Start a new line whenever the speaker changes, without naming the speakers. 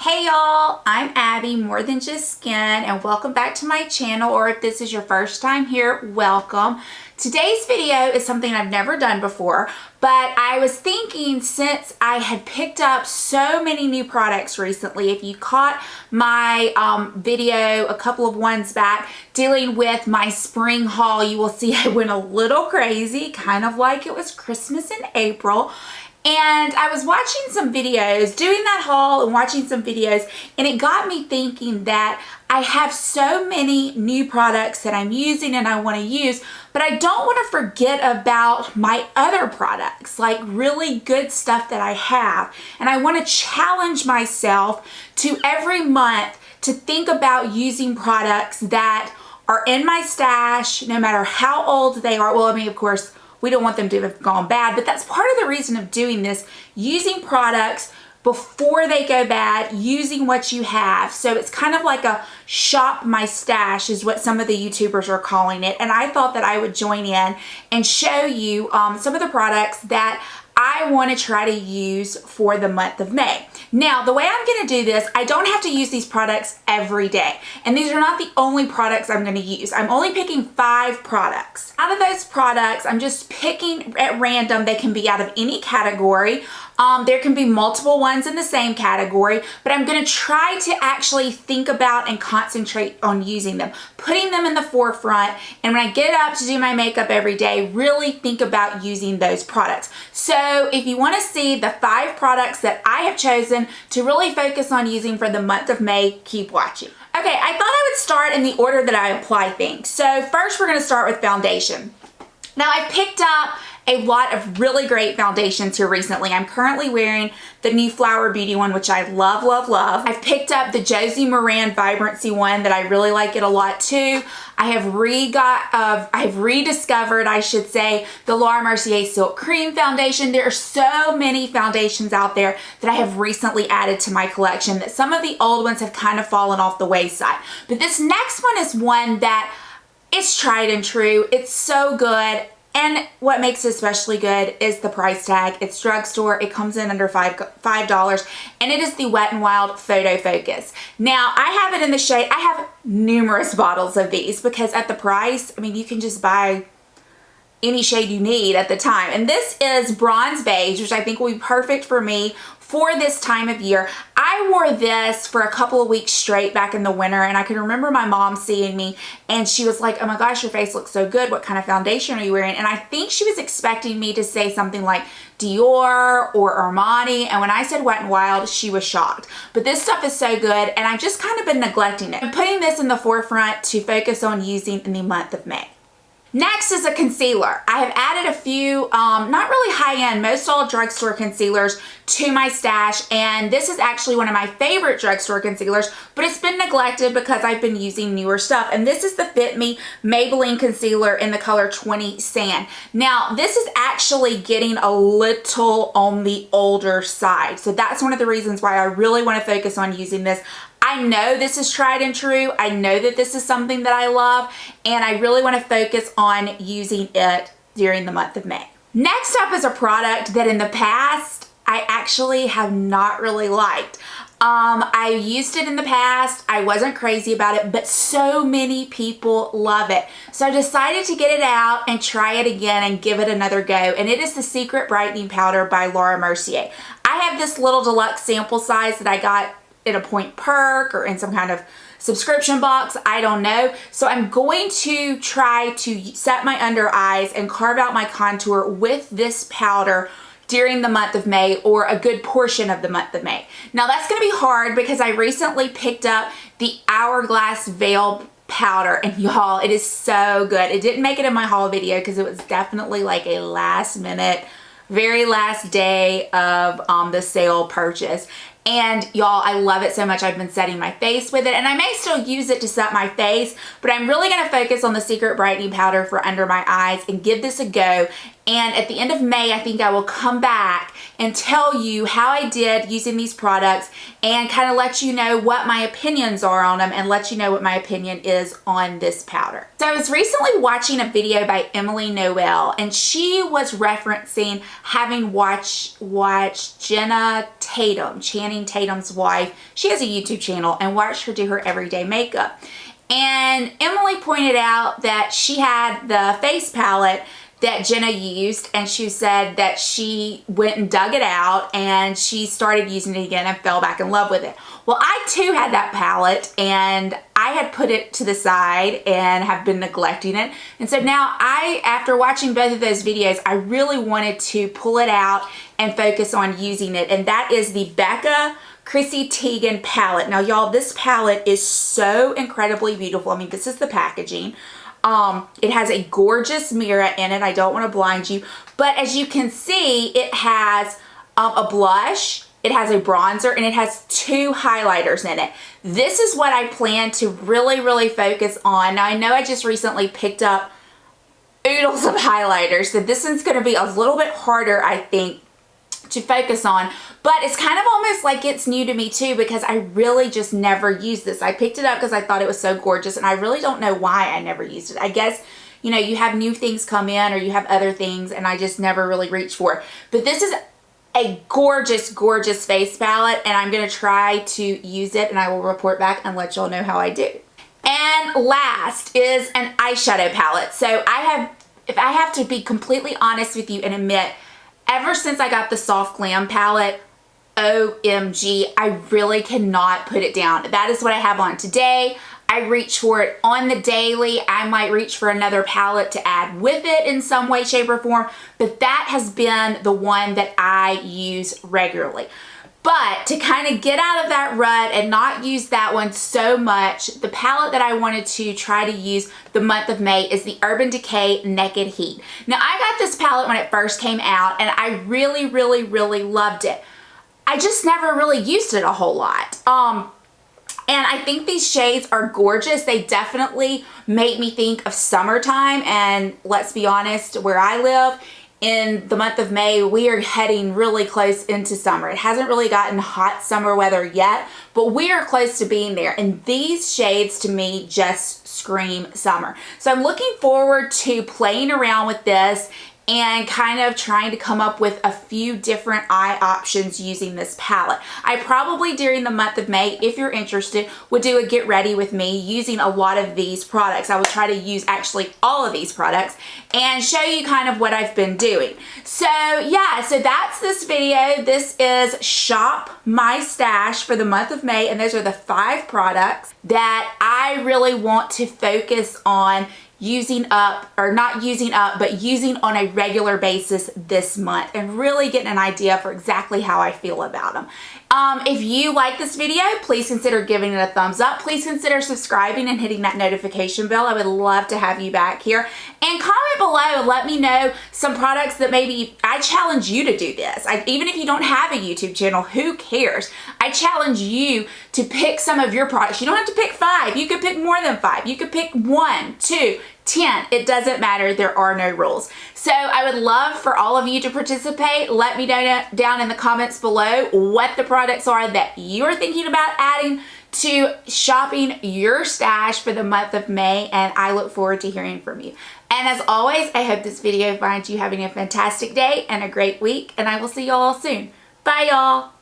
Hey y'all, I'm Abby, More Than Just Skin, and welcome back to my channel, or if this is your first time here, welcome. Today's video is something I've never done before, but I was thinking since I had picked up so many new products recently, if you caught my video a couple of ones back dealing with my spring haul, you will see I went a little crazy, kind of like it was Christmas in April. And I was watching some videos, doing that haul and watching some videos, and it got me thinking that I have so many new products that I'm using and I want to use, but I don't want to forget about my other products, like really good stuff that I have. And I want to challenge myself to every month to think about using products that are in my stash, no matter how old they are. Well, I mean, of course, we don't want them to have gone bad, but that's part of the reason of doing this, using products before they go bad, using what you have. So it's kind of like a shop my stash is what some of the YouTubers are calling it. And I thought that I would join in and show you some of the products that I want to try to use for the month of May. Now, the way I'm going to do this, I don't have to use these products every day. And these are not the only products I'm going to use. I'm only picking 5 products. Out of those products, I'm just picking at random. They can be out of any category. There can be multiple ones in the same category, but I'm going to try to actually think about and concentrate on using them, putting them in the forefront. And when I get up to do my makeup every day, really think about using those products. So if you want to see the 5 products that I have chosen to really focus on using for the month of May, keep watching. Okay, I thought I would start in the order that I apply things. So first we're going to start with foundation. Now I've picked up a lot of really great foundations here recently. I'm currently wearing the new Flower Beauty one, which I love, love, love. I've picked up the Josie Maran Vibrancy one that I really like it a lot too. I have rediscovered, I should say, the Laura Mercier Silk Cream Foundation. There are so many foundations out there that I have recently added to my collection that some of the old ones have kind of fallen off the wayside. But this next one is one that it's tried and true. It's so good. And what makes it especially good is the price tag. It's drugstore. It comes in under $5, and it is the Wet n Wild Photo Focus. Now, I have it in the shade. I have numerous bottles of these because at the price, I mean, you can just buy any shade you need at the time. And this is Bronze Beige, which I think will be perfect for me for this time of year. I wore this for a couple of weeks straight back in the winter, and I can remember my mom seeing me and she was like, oh my gosh, your face looks so good. What kind of foundation are you wearing? And I think she was expecting me to say something like Dior or Armani, and when I said Wet n Wild, she was shocked. But this stuff is so good, and I've just kind of been neglecting it. I'm putting this in the forefront to focus on using in the month of May. Next is a concealer. I have added a few, not really high-end, most all drugstore concealers to my stash, and this is actually one of my favorite drugstore concealers, but it's been neglected because I've been using newer stuff. And this is the Fit Me Maybelline Concealer in the color 20 Sand. Now, this is actually getting a little on the older side, so that's one of the reasons why I really want to focus on using this. I know this is tried and true. I know that this is something that I love, and I really want to focus on using it during the month of May. Next up is a product that in the past I actually have not really liked. I used it in the past. I wasn't crazy about it, but so many people love it. So I decided to get it out and try it again and give it another go. And it is the Secret Brightening Powder by Laura Mercier. I have this little deluxe sample size that I got in a point perk or in some kind of subscription box, I don't know. So I'm going to try to set my under eyes and carve out my contour with this powder during the month of May, or a good portion of the month of May. Now that's gonna be hard because I recently picked up the Hourglass Veil powder, and y'all, it is so good. It didn't make it in my haul video because it was definitely like a last minute, very last day of the sale purchase. And y'all, I love it so much. I've been setting my face with it, and I may still use it to set my face, but I'm really gonna focus on the Secret Brightening Powder for under my eyes and give this a go. And at the end of May, I think I will come back and tell you how I did using these products and kind of let you know what my opinions are on them and let you know what my opinion is on this powder. So I was recently watching a video by Emily Noel, and she was referencing having watched Jenna Tatum, Channing Tatum's wife. She has a YouTube channel, and watched her do her everyday makeup. And Emily pointed out that she had the face palette that Jenna used, and she said that she went and dug it out and she started using it again and fell back in love with it. Well, I too had that palette, and I had put it to the side and have been neglecting it. And so now after watching both of those videos, I really wanted to pull it out and focus on using it. And that is the Becca Chrissy Teigen palette. Now y'all, this palette is so incredibly beautiful. I mean, this is the packaging. It has a gorgeous mirror in it. I don't want to blind you, but as you can see, it has a blush, it has a bronzer, and it has 2 highlighters in it. This is what I plan to really focus on. Now I know I just recently picked up oodles of highlighters, so this one's going to be a little bit harder, I think, to focus on, but it's kind of almost like it's new to me too, because I really just never used this. I picked it up because I thought it was so gorgeous, and I really don't know why I never used it. I guess, you know, you have new things come in or you have other things, and I just never really reached for it. But this is a gorgeous face palette, and I'm going to try to use it, and I will report back and let y'all know how I do. And last is an eyeshadow palette. So if I have to be completely honest with you and admit, ever since I got the Soft Glam palette, OMG, I really cannot put it down. That is what I have on today. I reach for it on the daily. I might reach for another palette to add with it in some way, shape, or form, but that has been the one that I use regularly. But to kind of get out of that rut and not use that one so much, the palette that I wanted to try to use the month of May is the Urban Decay Naked Heat. Now, I got this palette when it first came out, and I really loved it. I just never really used it a whole lot. And I think these shades are gorgeous. They definitely make me think of summertime, and let's be honest, where I live, in the month of May, we are heading really close into summer. It hasn't really gotten hot summer weather yet, but we are close to being there. And these shades to me just scream summer. So I'm looking forward to playing around with this and kind of trying to come up with a few different eye options using this palette. I probably during the month of May, if you're interested, would do a get ready with me using a lot of these products. I will try to use actually all of these products and show you kind of what I've been doing. So yeah, so that's this video. This is Shop My Stash for the month of May, and those are the 5 products that I really want to focus on using up, or not using up, but using on a regular basis this month, and really getting an idea for exactly how I feel about them. If you like this video, please consider giving it a thumbs up. Please consider subscribing and hitting that notification bell. I would love to have you back here. And comment below and let me know some products that maybe, I challenge you to do this. Even if you don't have a YouTube channel, who cares? I challenge you to pick some of your products. You don't have to pick 5. You could pick more than 5. You could pick 1, 2, 10. It doesn't matter. There are no rules. So I would love for all of you to participate. Let me know down in the comments below what the products are that you're thinking about adding to shopping your stash for the month of May, and I look forward to hearing from you. And as always, I hope this video finds you having a fantastic day and a great week, and I will see you all soon. Bye, y'all.